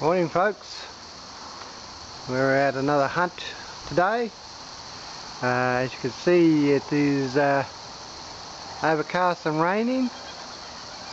Morning folks, we're at another hunt today. As you can see, it is overcast and raining,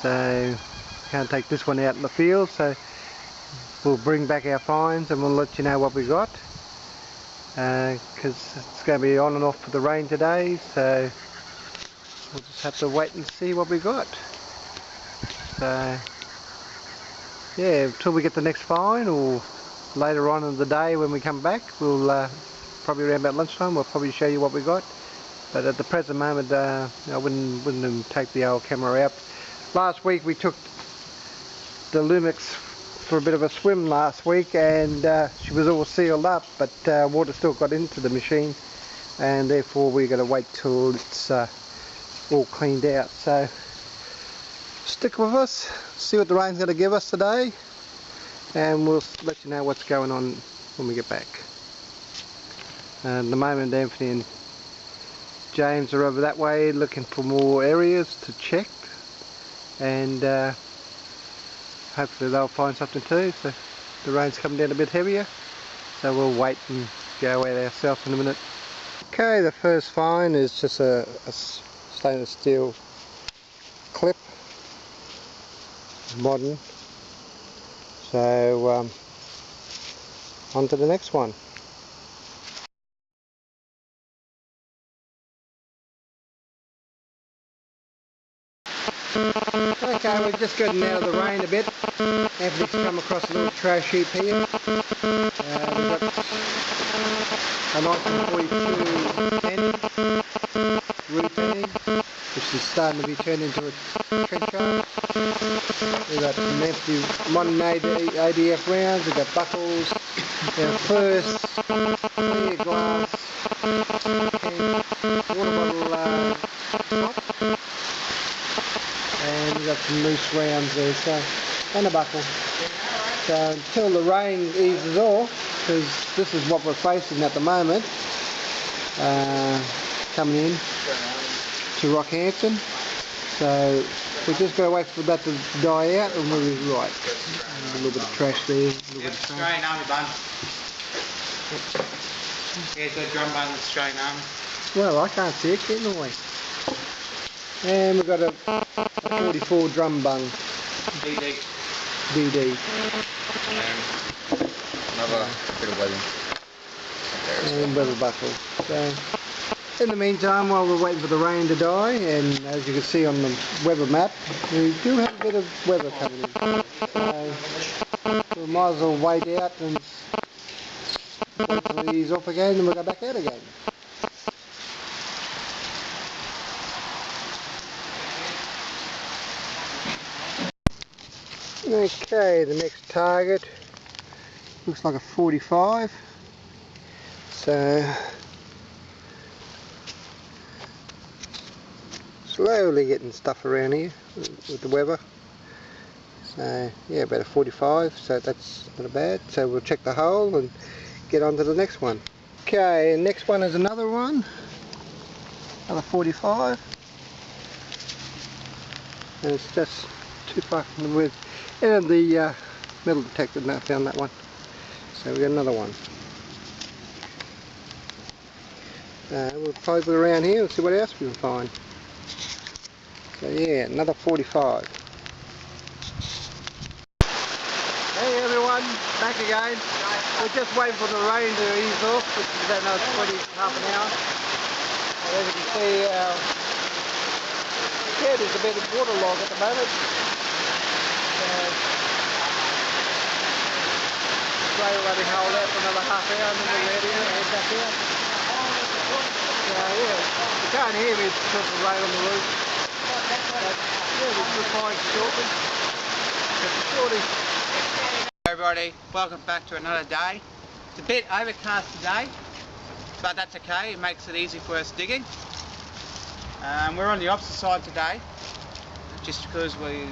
so can't take this one out in the field, so we'll bring back our finds and we'll let you know what we got, because it's going to be on and off for the rain today, so we'll just have to wait and see what we got. So yeah, until we get the next find, or later on in the day when we come back, we'll probably around about lunchtime, we'll probably show you what we got. But at the present moment, I wouldn't take the old camera out. Last week we took the Relics for a bit of a swim last week, and she was all sealed up, but water still got into the machine, and therefore we're going to wait till it's all cleaned out. So stick with us, see what the rain's going to give us today, and we'll let you know what's going on when we get back. At the moment, Anthony and James are over that way looking for more areas to check, and hopefully they'll find something too. So the rain's coming down a bit heavier, so we'll wait and go out ourselves in a minute. Okay, the first find is just a stainless steel clip, modern. So on to the next one. Okay, we're just getting out of the rain a bit. Anthony's come across a little trash heap here. We've got a 1942 penny, re-penny, which is starting to be turned into a trencher. We've got some empty modern ADF rounds, we've got buckles, our first clear glass water bottle top, and we've got some loose rounds there, so, and a buckle. So until the rain eases off, because this is what we're facing at the moment, coming in to Rockhampton, so we're just going to wait for that to die out and we'll be right. A little bit of trash there, a little bit of trash. Australian Army bun. Here's the drum bun, Australian Army. Well, I can't see it, getting away. And we've got a 44 drum bung. DD. DD. Another bit of webbing. And weather buckle. So, in the meantime, while we're waiting for the rain to die, and as you can see on the weather map, we do have a bit of weather coming in. So we might as well wait out and wait till it ease off again, and we'll go back out again. Okay, the next target looks like a 45. So slowly getting stuff around here with the weather. So yeah, about a 45, so that's not bad. So we'll check the hole and get on to the next one. Okay, next one is another one, another 45, and it's just too far from the width. And the metal detector, now found that one. So we got another one. We'll probe it around here and see what else we can find. So yeah, another 45. Hey everyone, back again. We're just waiting for the rain to ease off, which is about another half an hour. And as you can see, yeah, there's a bit of waterlog at the moment. Try to let it hold out for another half hour and then we're ready to head back out. So yeah, you can't hear me because of the rain on the roof. But yeah, we'll just find shortly. Hey everybody, welcome back to another day. It's a bit overcast today, but that's okay, it makes it easy for us digging. We're on the opposite side today, just because we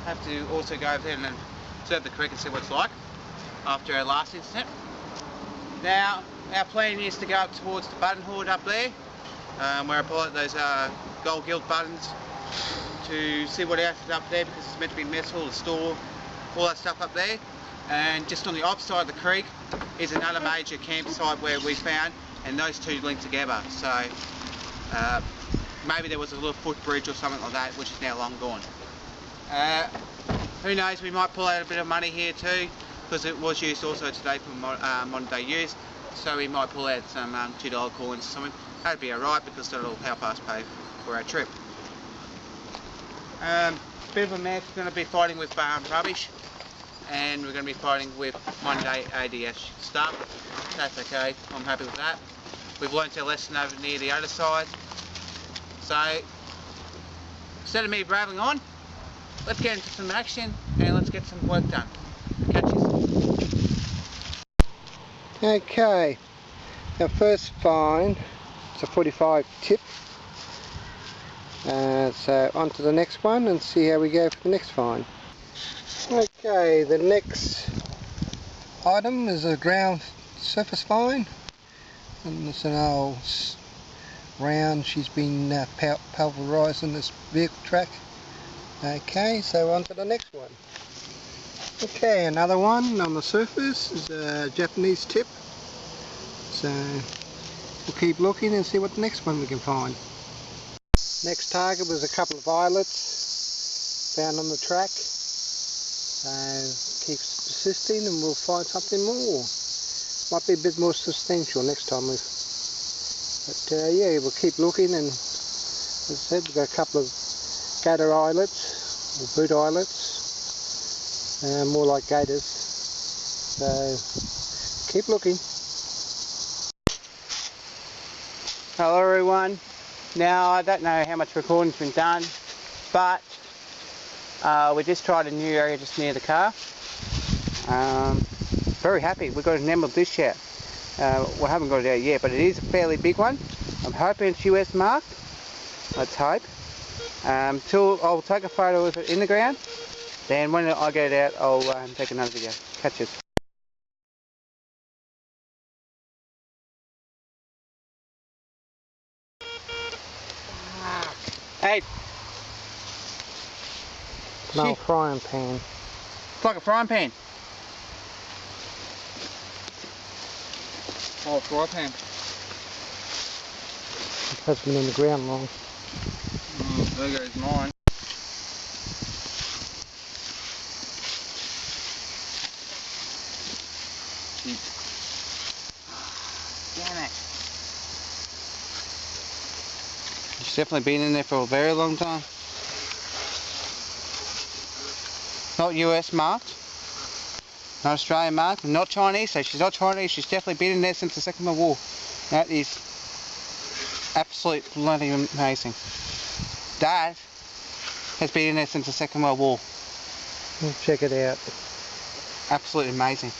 have to also go over there and observe the creek and see what it's like after our last incident. Now, our plan is to go up towards the button hoard up there, where I pull out those gold gilt buttons to see what else is up there, because it's meant to be metal, a store, all that stuff up there. and just on the opposite side of the creek is another major campsite where we found, and those two link together. So maybe there was a little footbridge or something like that, which is now long gone. Who knows, we might pull out a bit of money here too, because it was used also today for modern day use, so we might pull out some $2 coins or something. That'd be alright, because that'll help us pay for our trip. Bit of a mess, we're going to be fighting with rubbish, and we're going to be fighting with modern day ADS stuff. That's okay, I'm happy with that. We've learnt our lesson over near the other side, so instead of me rattling on, let's get into some action and let's get some work done. Catch you. Okay, our first find, it's a 45 tip. So on to the next one and see how we go for the next find. Okay, the next item is a ground surface find, and it's an old round. She's been pulverised in this vehicle track. Okay, so on to the next one. Okay, another one on the surface is a Japanese tip. So we'll keep looking and see what the next one we can find. Next target was a couple of islets found on the track. So keep persisting and we'll find something more. Might be a bit more substantial next time. But yeah, we'll keep looking, and as I said, we've got a couple of gator islets, or boot islets, more like gators. So keep looking. Hello everyone. Now I don't know how much recording's been done, but we just tried a new area just near the car. Very happy. We've got an emerald dish out. We haven't got it out yet, but it is a fairly big one. I'm hoping it's US marked. Let's hope. I'll take a photo of it in the ground. Then when I get it out, I'll take another video. Catch it. Hey. No, frying pan. It's like a frying pan. Oh, frying pan. It has been in the ground long. There goes mine. Damn it. She's definitely been in there for a very long time. Not US marked, not Australian marked, not Chinese, so she's not Chinese, she's definitely been in there since the Second World War. That is absolutely bloody amazing. That has been in there since the Second World War. We'll check it out. Absolutely amazing.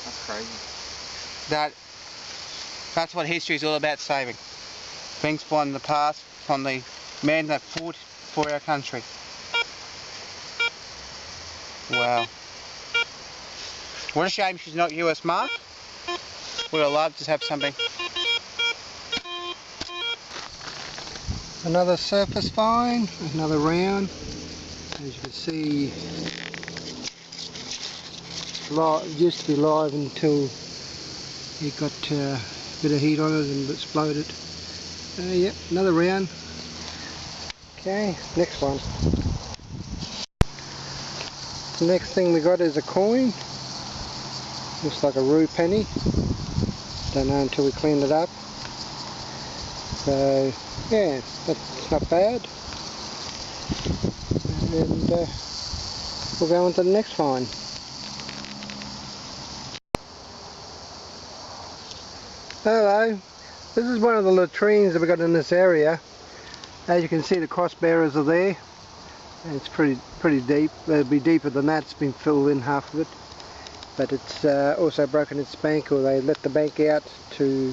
That's crazy. That's what history is all about, saving. Things from the past, from the men that fought for our country. Wow. What a shame she's not US marked. Would have loved to have something. Another surface find, another round. As you can see, it used to be live until it got a bit of heat on it and exploded. Yep, another round. Okay, next one. The next thing we got is a coin. Looks like a rue penny. Don't know until we clean it up. So yeah, that's not bad. And we'll go on to the next find. Hello, this is one of the latrines that we got in this area. As you can see, the cross bearers are there. It's pretty deep. It'll be deeper than that. It's been filled in half of it, but it's also broken its bank, or they let the bank out to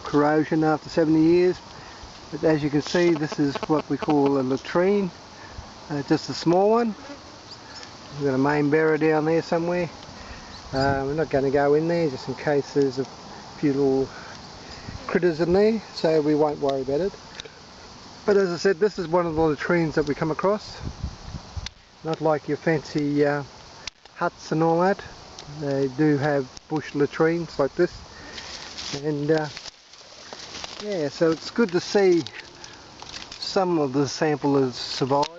corrosion after 70 years. But as you can see, this is what we call a latrine, just a small one. We've got a main bearer down there somewhere. We're not going to go in there just in case there's a few little critters in there, so we won't worry about it. But as I said, this is one of the latrines that we come across. Not like your fancy huts and all that. They do have bush latrines like this, and yeah, so it's good to see some of the sample has survived.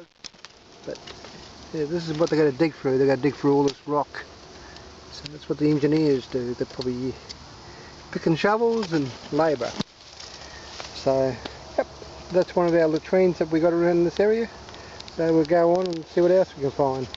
But yeah, this is what they're going to dig through. They're going to dig through all this rock. So that's what the engineers do. They're probably picking shovels and labour. So yep, that's one of our latrines that we got around this area. So we'll go on and see what else we can find.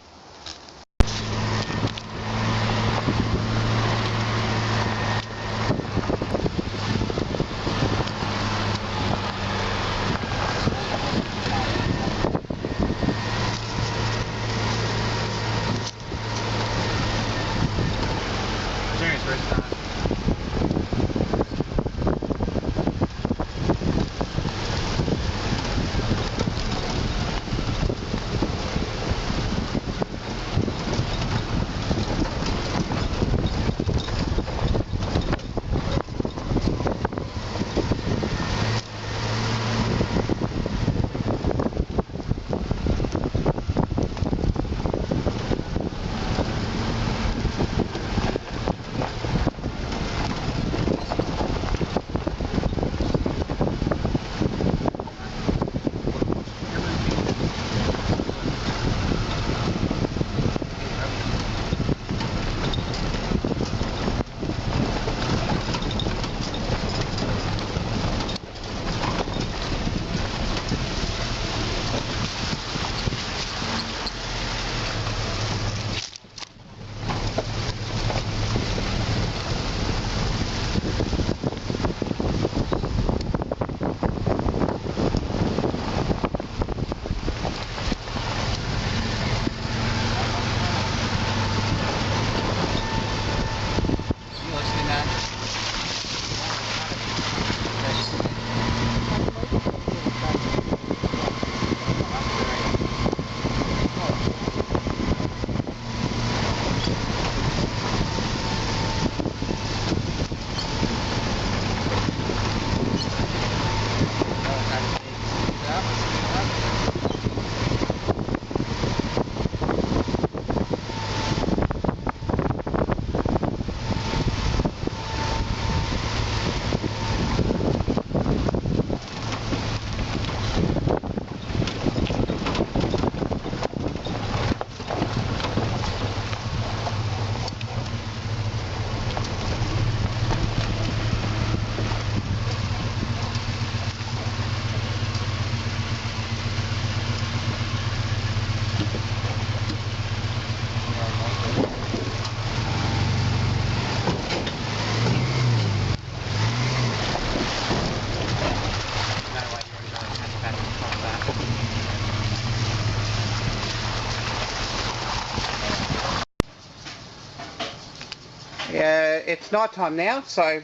It's night time now, so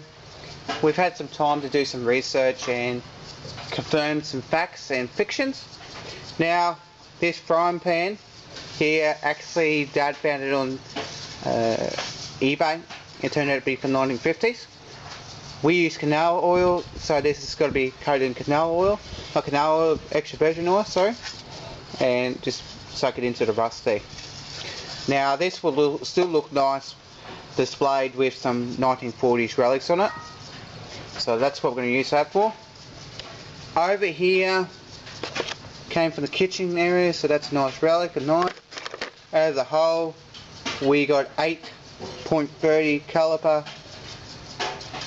we've had some time to do some research and confirm some facts and fictions. Now, this frying pan here, actually Dad found it on eBay. It turned out to be from the 1950s. We use canola oil, so this has got to be coated in canola oil, not canola oil, extra virgin oil, sorry, and just soak it into the rust there. Now this will still look nice displayed with some 1940s relics on it, so that's what we're going to use that for. Over here came from the kitchen area, so that's a nice relic, a knife. As a whole, we got 8.30 caliber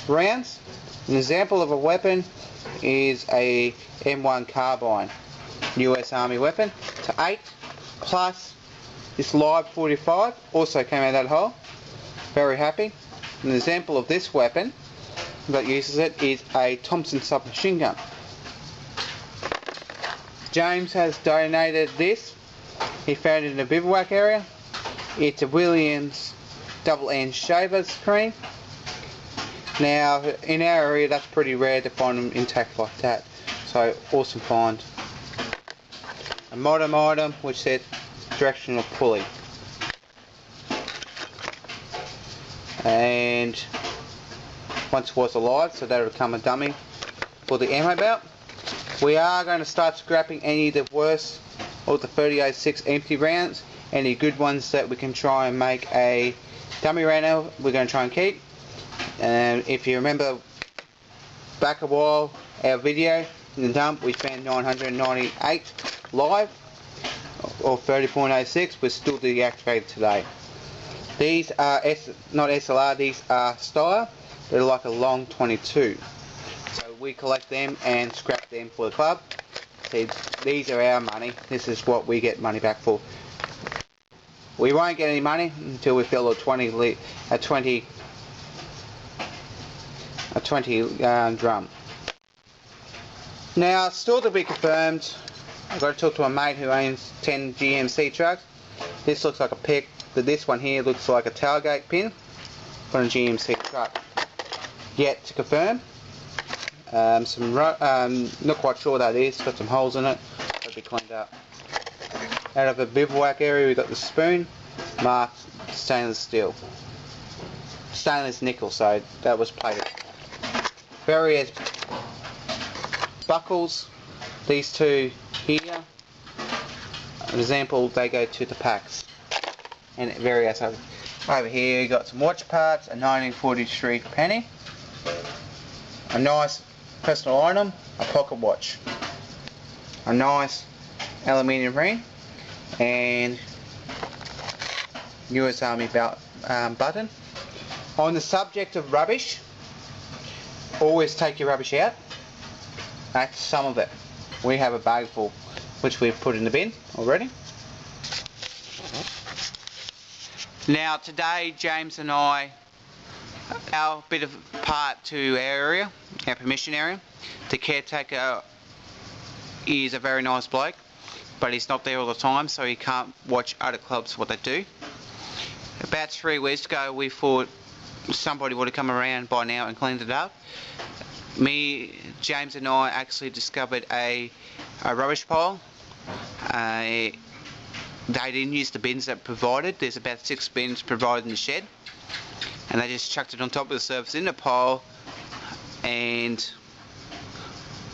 rounds. An example of a weapon is a M1 carbine, US Army weapon. So 8 plus this live 45 also came out of that hole. Very happy. An example of this weapon that uses it is a Thompson submachine gun. James has donated this. He found it in a bivouac area. It's a Williams double-end shaver screen. Now in our area that's pretty rare to find them intact like that, so awesome find. A modern item which said directional pulley, and once was alive, so that'll become a dummy for the ammo belt. We are going to start scrapping any of the worst of the 38.6 empty rounds any good ones that we can try and make a dummy right now, we're going to try and keep. And if you remember back a while, our video in the dump, we found 998 live, or 30.06, we're still deactivated today. These are not SLR, these are Steyr. They're like a long 22. So we collect them and scrap them for the club. See, these are our money. This is what we get money back for. We won't get any money until we fill a 20 drum. Now, still to be confirmed, I've got to talk to a mate who owns 10 GMC trucks. This looks like a pick, but this one here looks like a tailgate pin on a GMC truck. Yet to confirm. Not quite sure what that is, got some holes in it, that'll be cleaned up. Out of the bivouac area we got the spoon, marked stainless steel. Stainless nickel, so that was plated. Various buckles, these two here, an example, they go to the packs. And various over here you got some watch parts, a 1943 penny, a nice personal item, a pocket watch, a nice aluminium ring, and US Army belt button. On the subject of rubbish, always take your rubbish out. That's some of it. We have a bag full, which we've put in the bin already. Now today, James and I, our bit of part to our area, our permission area. The caretaker is a very nice bloke, but he's not there all the time, so he can't watch other clubs what they do. About 3 weeks ago, we thought somebody would have come around by now and cleaned it up. Me, James and I actually discovered a rubbish pile. They didn't use the bins that provided. There's about 6 bins provided in the shed, and they just chucked it on top of the surface in the pile and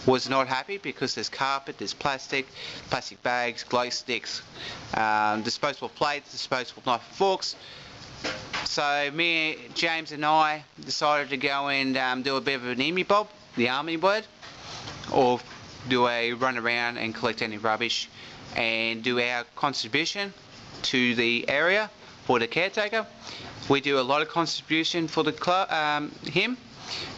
was not happy because there's carpet, there's plastic bags, glow sticks, disposable plates, disposable knife and forks. So me, James and I decided to go and do a bit of an emu bob, the army word, or do a run around and collect any rubbish and do our contribution to the area for the caretaker. We do a lot of contribution for the club, him.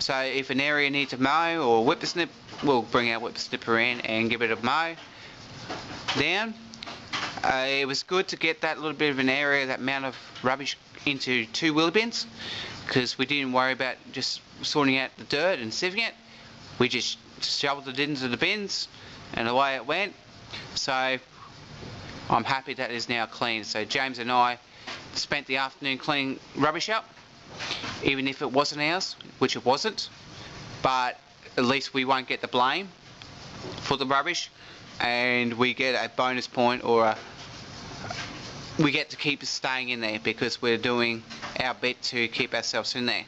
So if an area needs a mow or whippersnip, we'll bring our whippersnipper in and give it a mow down. It was good to get that little bit of an area, that amount of rubbish, into 2 wheelie bins, because we didn't worry about just sorting out the dirt and sieving it. We just shoveled it into the bins and away it went. So I'm happy that it is now clean. So James and I spent the afternoon cleaning rubbish up, even if it wasn't ours, which it wasn't, but at least we won't get the blame for the rubbish, and we get a bonus point, or we get to keep staying in there because we're doing our bit to keep ourselves in there.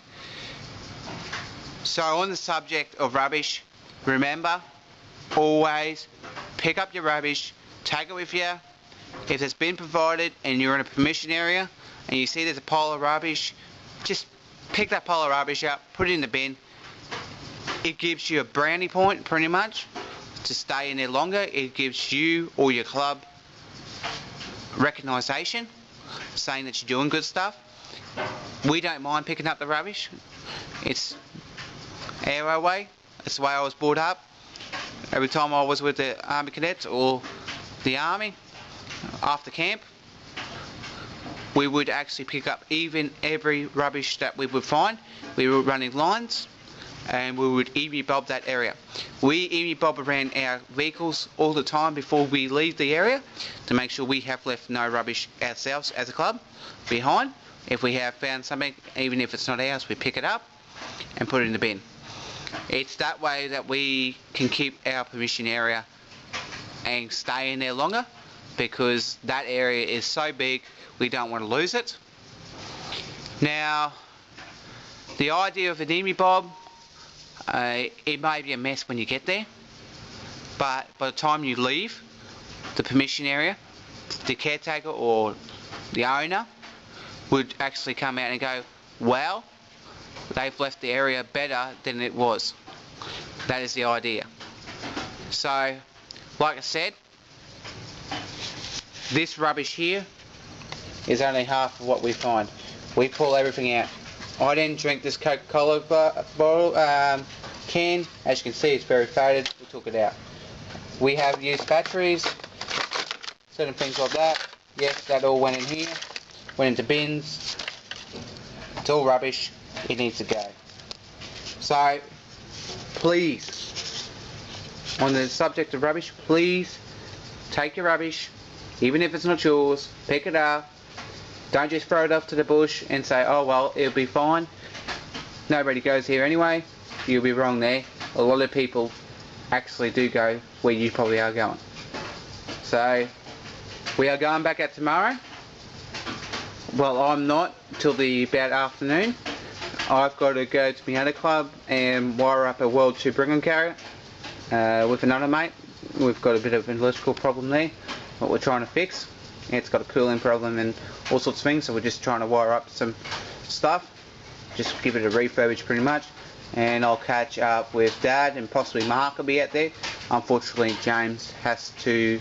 So on the subject of rubbish, remember, always pick up your rubbish, take it with you. If it's been provided and you're in a permission area and you see there's a pile of rubbish, just pick that pile of rubbish up, put it in the bin. It gives you a brownie point, pretty much, to stay in there longer. It gives you or your club recognition, saying that you're doing good stuff. We don't mind picking up the rubbish. It's our way. It's the way I was brought up. Every time I was with the Army Cadets or the Army, after camp, we would actually pick up every rubbish that we would find. We were running lines, and we would emu bob that area. We emu bob around our vehicles all the time before we leave the area to make sure we have left no rubbish ourselves as a club behind. If we have found something, even if it's not ours, we pick it up and put it in the bin. It's that way that we can keep our permission area and stay in there longer, because that area is so big we don't want to lose it. Now, the idea of an emu bob, it may be a mess when you get there, but by the time you leave the permission area, the caretaker or the owner would actually come out and go, wow, they've left the area better than it was. That is the idea. So, like I said, this rubbish here is only half of what we find. We pull everything out. I didn't drink this Coca-Cola bottle, can. As you can see, it's very faded. We took it out. We have used batteries, certain things like that. Yes, that all went in here, went into bins. It's all rubbish. It needs to go. So, please, on the subject of rubbish, please take your rubbish, even if it's not yours, pick it up. Don't just throw it off to the bush and say, oh well, it'll be fine. Nobody goes here anyway. You'll be wrong there. A lot of people actually do go where you probably are going. So, we are going back out tomorrow. Well, I'm not till about afternoon. I've got to go to my other club and wire up a World 2 Brigham carrier with another mate. We've got a bit of an electrical problem there, what we're trying to fix. It's got a cooling problem and all sorts of things, so we're just trying to wire up some stuff. Just give it a refurbish pretty much. And I'll catch up with Dad and possibly Mark will be out there. Unfortunately, James has to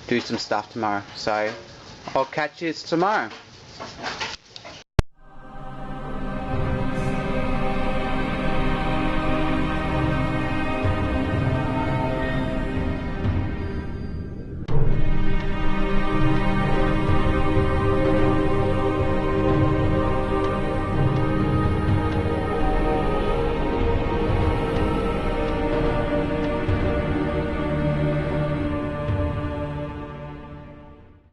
do some stuff tomorrow. So, I'll catch you tomorrow.